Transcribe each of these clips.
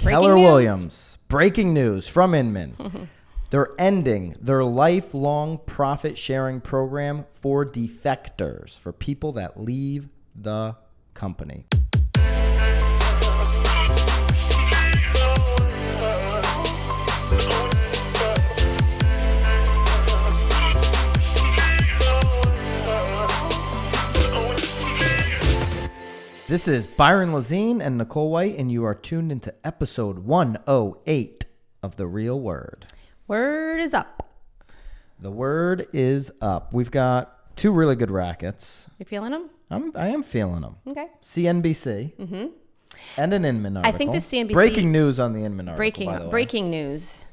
Keller Williams, breaking news from Inman. They're ending their lifelong profit-sharing program for defectors, for people that leave the company. This is Byron Lazine and Nicole White, and you are tuned into episode 108 of The Real Word. Word is up. The word is up. We've got two really good rackets. You feeling them? I am feeling them. Okay. CNBC and an Inman article. I think the CNBC... Breaking news on the Inman article, by the way. Breaking news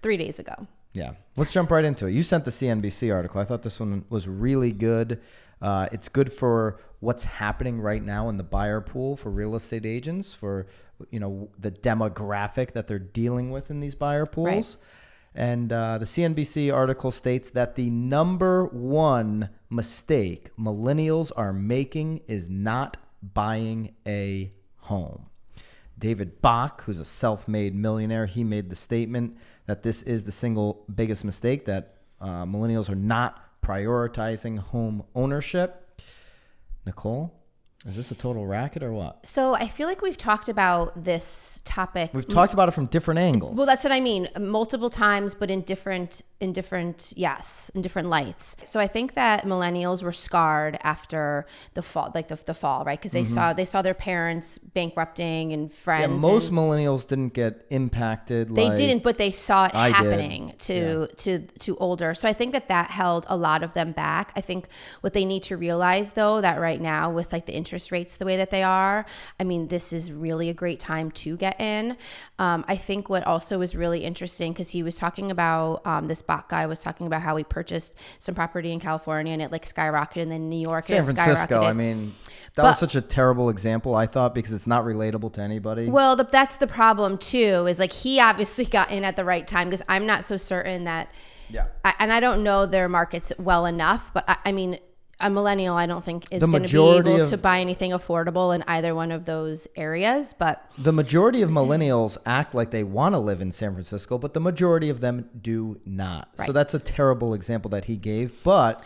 3 days ago. Yeah. Let's jump right into it. You sent the CNBC article. I thought this one was really good. It's good for what's happening right now in the buyer pool for real estate agents, for the demographic that they're dealing with in these buyer pools. Right. And the CNBC article states that the number one mistake millennials are making is not buying a home. David Bach, who's a self-made millionaire, he made the statement that this is the single biggest mistake, that millennials are not prioritizing home ownership. Nicole, is this a total racket or what? So I feel like we've talked about this topic. We've talked about it from different angles. Well, that's what I mean. Multiple times, but in different lights. So I think that millennials were scarred after the fall, like the fall, right? Because they saw their parents bankrupting and friends. Yeah, most millennials didn't get impacted. They didn't, but they saw it happening to older. So I think that held a lot of them back. I think what they need to realize, though, that right now with like the interest rates the way that they are, I mean, this is really a great time to get in. I think what also was really interesting, because he was talking about this Bach guy was talking about how he purchased some property in California and it like skyrocketed, and then New York, San Francisco. I mean, that was such a terrible example, I thought, because it's not relatable to anybody. Well, that's the problem too, is like he obviously got in at the right time, because I'm not so certain that. Yeah. And I don't know their markets well enough, but I mean, a millennial, I don't think is going to be able to buy anything affordable in either one of those areas. But the majority of millennials act like they want to live in San Francisco, but the majority of them do not. Right. So that's a terrible example that he gave. But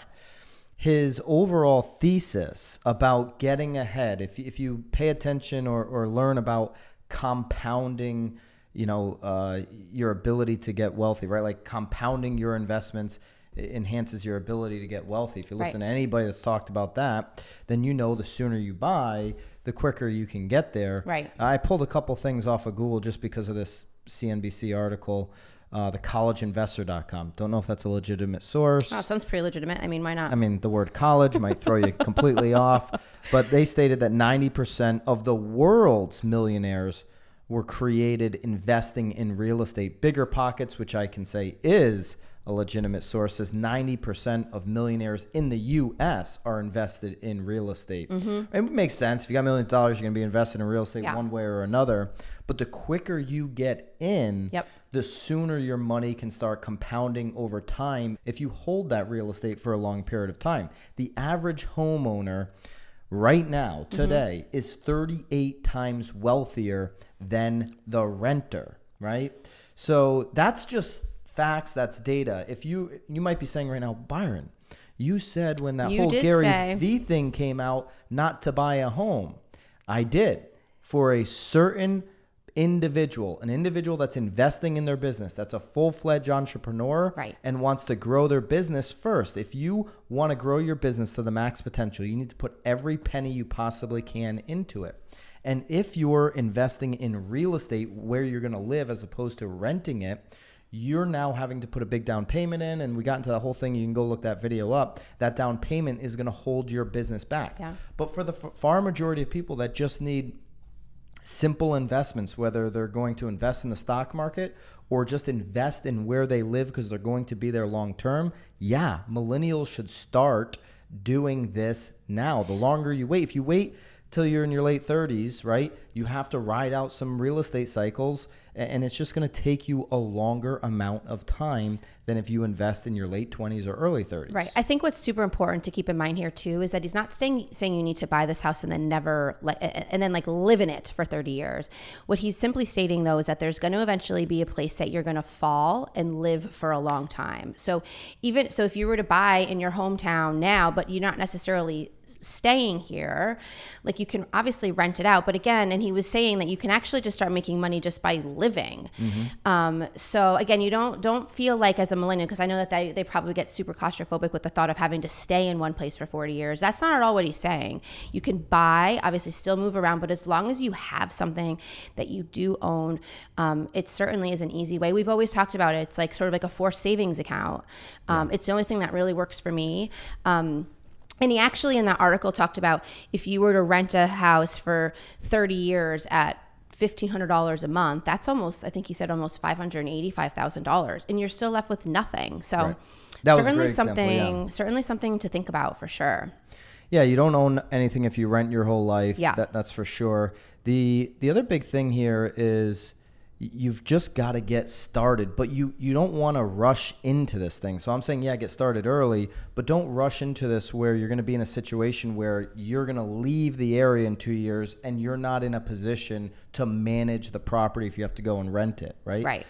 his overall thesis about getting ahead, if you pay attention or learn about compounding, your ability to get wealthy, right? Like compounding your investments enhances your ability to get wealthy. If you listen to anybody that's talked about that, then the sooner you buy, the quicker you can get there. Right. I pulled a couple things off of Google just because of this CNBC article, thecollegeinvestor.com. Don't know if that's a legitimate source. Oh, it sounds pretty legitimate. I mean, why not? I mean, the word college might throw you completely off, but they stated that 90% of the world's millionaires were created investing in real estate. Bigger Pockets, which I can say is a legitimate source, says 90% of millionaires in the U.S. are invested in real estate. Mm-hmm. It makes sense. If you got $1 million, you're going to be invested in real estate one way or another. But the quicker you get in, the sooner your money can start compounding over time if you hold that real estate for a long period of time. The average homeowner right now, today, is 38 times wealthier than the renter, right? So that's just facts, that's data. If you might be saying right now, Byron, you said when that whole Gary V thing came out not to buy a home. I did. For a certain individual, an individual that's investing in their business, that's a full-fledged entrepreneur, and wants to grow their business first. If you want to grow your business to the max potential, you need to put every penny you possibly can into it. And if you're investing in real estate where you're going to live as opposed to renting it, you're now having to put a big down payment in, and we got into the whole thing. You can go look that video up. That down payment is going to hold your business back. Yeah. But for the far majority of people that just need simple investments, whether they're going to invest in the stock market or just invest in where they live because they're going to be there long term, millennials should start doing this now. The longer you wait, if you wait till you're in your late 30s, right, You have to ride out some real estate cycles, and it's just going to take you a longer amount of time than if you invest in your late 20s or early 30s. Right. I think what's super important to keep in mind here too is that he's not saying you need to buy this house and then live in it for 30 years. What he's simply stating though is that there's going to eventually be a place that you're going to fall and live for a long time. So if you were to buy in your hometown now, but you're not necessarily staying here, like you can obviously rent it out, but again, and he was saying that you can actually just start making money just by living. So again, you don't feel like as a millennial, because I know that they probably get super claustrophobic with the thought of having to stay in one place for 40 years. That's not at all what he's saying. You can buy, obviously still move around, but as long as you have something that you do own, it certainly is an easy way. We've always talked about it. It's like sort of like a forced savings account. It's the only thing that really works for me. And he actually in that article talked about if you were to rent a house for 30 years at $1,500 a month, that's almost, I think he said almost $585,000, and you're still left with nothing. So right. That certainly was a great example, certainly something to think about for sure. Yeah, you don't own anything if you rent your whole life. Yeah. That's for sure. The other big thing here is you've just got to get started, but you don't want to rush into this thing. So I'm saying, yeah, get started early, but don't rush into this where you're going to be in a situation where you're going to leave the area in 2 years and you're not in a position to manage the property if you have to go and rent it, right? Right.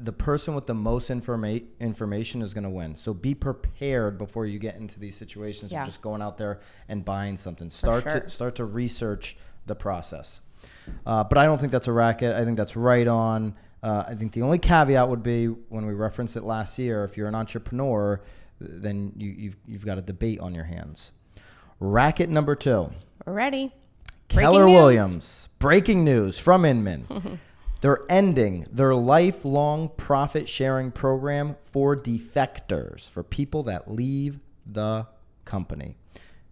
The person with the most information is going to win. So be prepared before you get into these situations of just going out there and buying something. Start to research the process. But I don't think that's a racket. I think that's right on. I think the only caveat would be when we referenced it last year, if you're an entrepreneur, then you've got a debate on your hands. Racket number 2. We're ready. Keller Williams. Breaking news from Inman. They're ending their lifelong profit sharing program for defectors, for people that leave the company.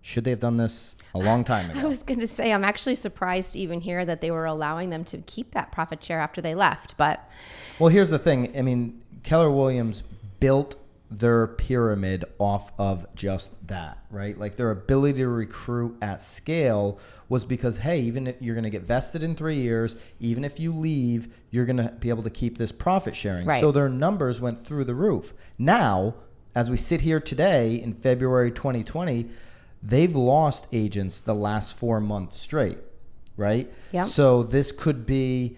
Should they have done this a long time ago? I was going to say, I'm actually surprised to even hear that they were allowing them to keep that profit share after they left. But well, here's the thing. I mean, Keller Williams built their pyramid off of just that, right? Like their ability to recruit at scale was because, hey, even if you're going to get vested in 3 years, even if you leave, you're going to be able to keep this profit sharing. Right. So their numbers went through the roof. Now, as we sit here today in February 2020, they've lost agents the last 4 months straight, right? Yeah. So this could be,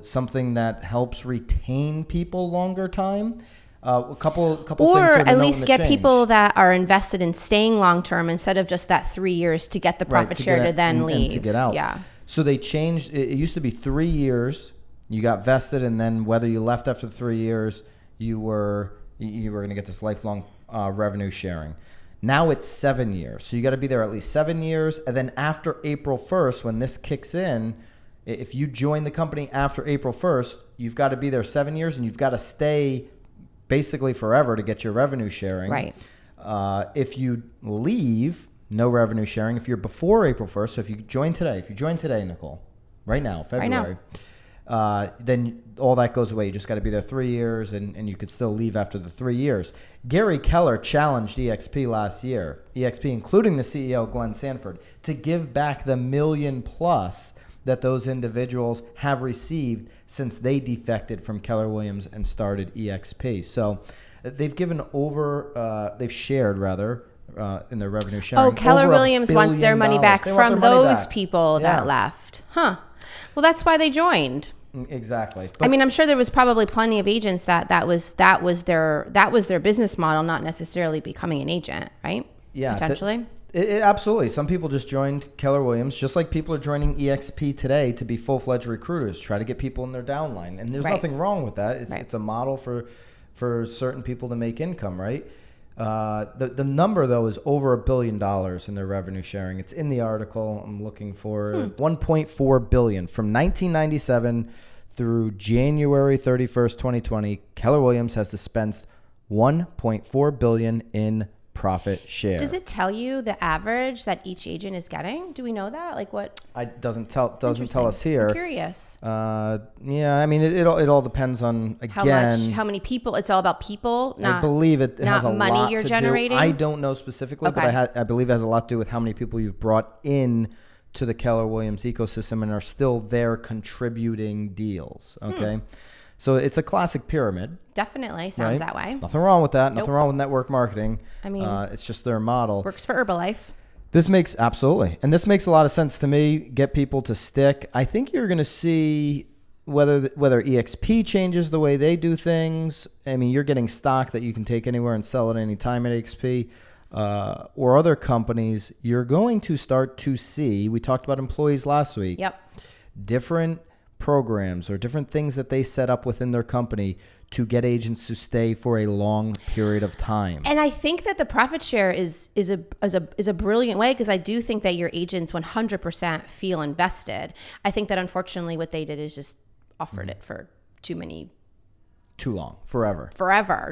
something that helps retain people longer time. A couple things or here to at note least in the get change. people that are invested in staying long term instead of just that 3 years to get the profit share to then leave. And to get out. Yeah. So they changed. It used to be 3 years. You got vested, and then whether you left after 3 years, you were going to get this lifelong revenue sharing. Now it's 7 years. So you got to be there at least 7 years. And then after April 1st, when this kicks in, if you join the company after April 1st, you've got to be there 7 years, and you've got to stay basically forever to get your revenue sharing. Right. If you leave, no revenue sharing. If you're before April 1st, so if you join today, Nicole, right now, February, then all that goes away. You just got to be there 3 years, and you could still leave after the 3 years. Gary Keller challenged EXP last year, EXP including the CEO, Glenn Sanford, to give back the $1 million plus that those individuals have received since they defected from Keller Williams and started EXP. So they've shared in their revenue sharing. Oh, Keller Williams wants their money back from those people that left. Huh. Well, that's why they joined. Exactly. But, I mean, I'm sure there was probably plenty of agents that was their business model, not necessarily becoming an agent, right? Yeah. Potentially. Absolutely. Some people just joined Keller Williams, just like people are joining EXP today to be full-fledged recruiters, try to get people in their downline. And there's nothing wrong with that. It's a model for certain people to make income, right? The number, though, is over $1 billion in their revenue sharing. It's in the article. I'm looking for $1.4 billion. From 1997 through January 31st, 2020, Keller Williams has dispensed $1.4 billion in profit share. Does it tell you the average that each agent is getting? Do we know that? Like what? It doesn't tell us here. I'm curious. Yeah, I mean, it all depends on, again, how many people. It's all about people. I believe it has a lot money you're generating. I don't know specifically, but I believe it has a lot to do with how many people you've brought in to the Keller Williams ecosystem and are still there contributing deals. Okay. So it's a classic pyramid. Definitely sounds that way. Nothing wrong with that. Nothing wrong with network marketing. I mean, it's just their model. Works for Herbalife. This makes and this makes a lot of sense to me. Get people to stick. I think you're going to see whether EXP changes the way they do things. I mean, you're getting stock that you can take anywhere and sell at any time at EXP. Or other companies, you're going to start to see, we talked about employees last week. Yep. Different programs or different things that they set up within their company to get agents to stay for a long period of time. And I think that the profit share is a brilliant way, because I do think that your agents 100% feel invested. I think that unfortunately what they did is just offered it for too long, forever,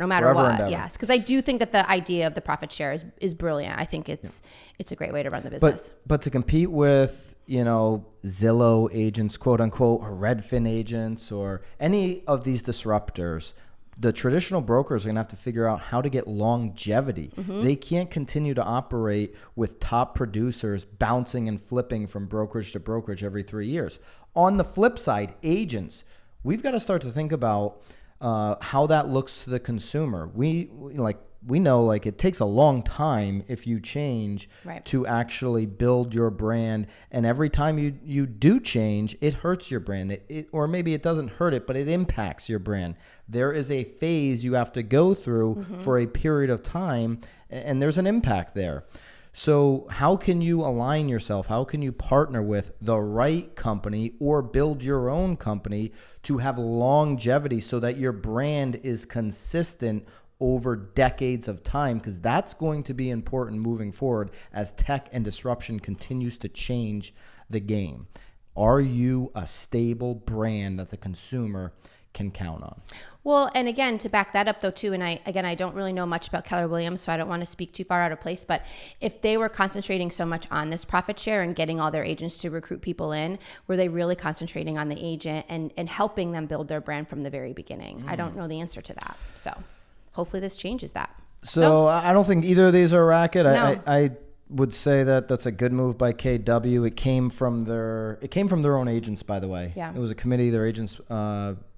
no matter what. Yes, because I do think that the idea of the profit share is brilliant. I think it's a great way to run the business. But to compete with, Zillow agents, quote unquote, or Redfin agents, or any of these disruptors, the traditional brokers are going to have to figure out how to get longevity. They can't continue to operate with top producers bouncing and flipping from brokerage to brokerage every 3 years. On the flip side, agents, we've got to start to think about how that looks to the consumer. We know it takes a long time if you change to actually build your brand. And every time you do change, it hurts your brand. Or maybe it doesn't hurt it, but it impacts your brand. There is a phase you have to go through for a period of time, and there's an impact there. So how can you align yourself? How can you partner with the right company or build your own company to have longevity so that your brand is consistent over decades of time? Because that's going to be important moving forward as tech and disruption continues to change the game. Are you a stable brand that the consumer can count on? Well, and again, to back that up though too, and I don't really know much about Keller Williams, so I don't want to speak too far out of place, but if they were concentrating so much on this profit share and getting all their agents to recruit people in, were they really concentrating on the agent and helping them build their brand from the very beginning? I don't know the answer to that. So hopefully this changes that. So I don't think either of these are a racket. No. I would say that that's a good move by KW. It came from their own agents, by the way. Yeah. It was a committee. Their agents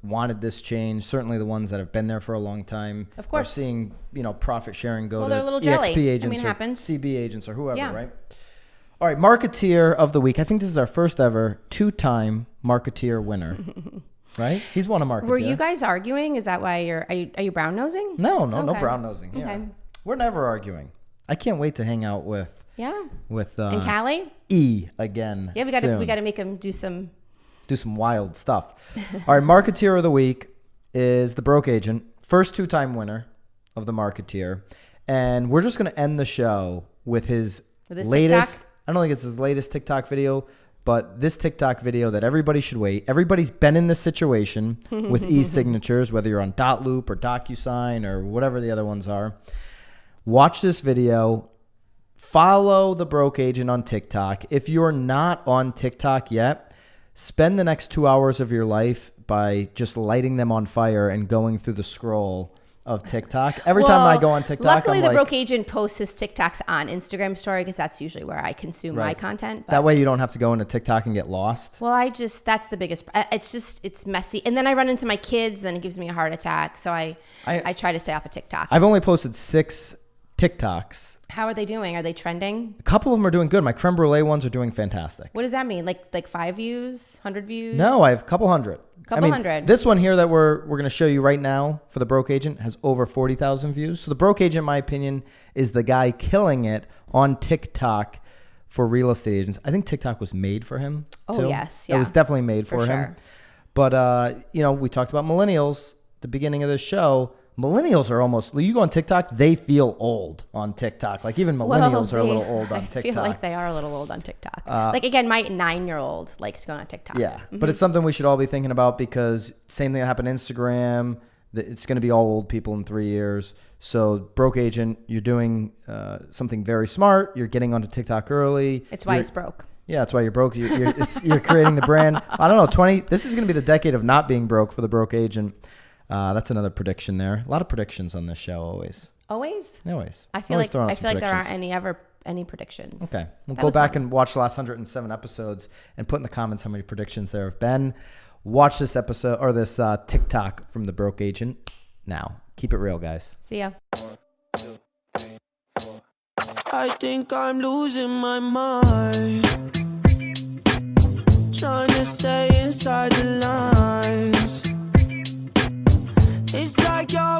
wanted this change. Certainly the ones that have been there for a long time of course are seeing, profit sharing go to they're a little jelly. EXP agents or happens. CB agents or whoever, right? All right, Marketeer of the Week. I think this is our first ever 2-time Marketeer winner. Right? He's won a Marketeer. Were you guys arguing? Is that why are you brown nosing? No brown nosing here. Okay. We're never arguing. I can't wait to hang out with in Cali again. Yeah, we got to make him do some wild stuff. All right, Marketeer of the Week is the Broke Agent, first 2-time winner of the Marketeer, and we're just going to end the show with his latest. TikTok? I don't think it's his latest TikTok video, but this TikTok video that everybody should wait. Everybody's been in this situation with e-signatures, whether you're on Dotloop or DocuSign or whatever the other ones are. Watch this video. Follow the Broke Agent on TikTok. If you're not on TikTok yet, spend the next 2 hours of your life by just lighting them on fire and going through the scroll of TikTok. Every time I go on TikTok, luckily the Broke Agent posts his TikToks on Instagram story, because that's usually where I consume my content. That way you don't have to go into TikTok and get lost. Well, that's the biggest. It's messy, and then I run into my kids, then it gives me a heart attack. So I try to stay off of TikTok. I've only posted 6 TikToks. How are they doing? Are they trending? A couple of them are doing good. My creme brulee ones are doing fantastic. What does that mean? Like 5 views, 100 views? No, I have a couple hundred. Hundred. This one here that we're going to show you right now for the Broke Agent has over 40,000 views. So the Broke Agent, in my opinion, is the guy killing it on TikTok for real estate agents. I think TikTok was made for him. Oh, yes. Yeah. It was definitely made for him. Sure. But, we talked about millennials at the beginning of the show. Millennials are almost, you go on TikTok, they feel old on TikTok. Like even millennials are a little old on TikTok. I feel like they are a little old on TikTok. Again, my 9-year-old likes going on TikTok. Yeah, but it's something we should all be thinking about, because same thing that happened on Instagram. It's going to be all old people in 3 years. So Broke Agent, you're doing something very smart. You're getting onto TikTok early. It's why it's broke. Yeah, that's why you're broke. You're creating the brand. I don't know, this is going to be the decade of not being broke for the Broke Agent. That's another prediction there. A lot of predictions on this show always. Always? Always. I feel like there aren't any ever any predictions. Okay. We'll That go was back fun. and watch the last 107 episodes and put in the comments how many predictions there have been. Watch this episode or this TikTok from the broke agent now. Keep it real, guys. See ya. I think I'm losing my mind, trying to stay inside the lines. It's like you're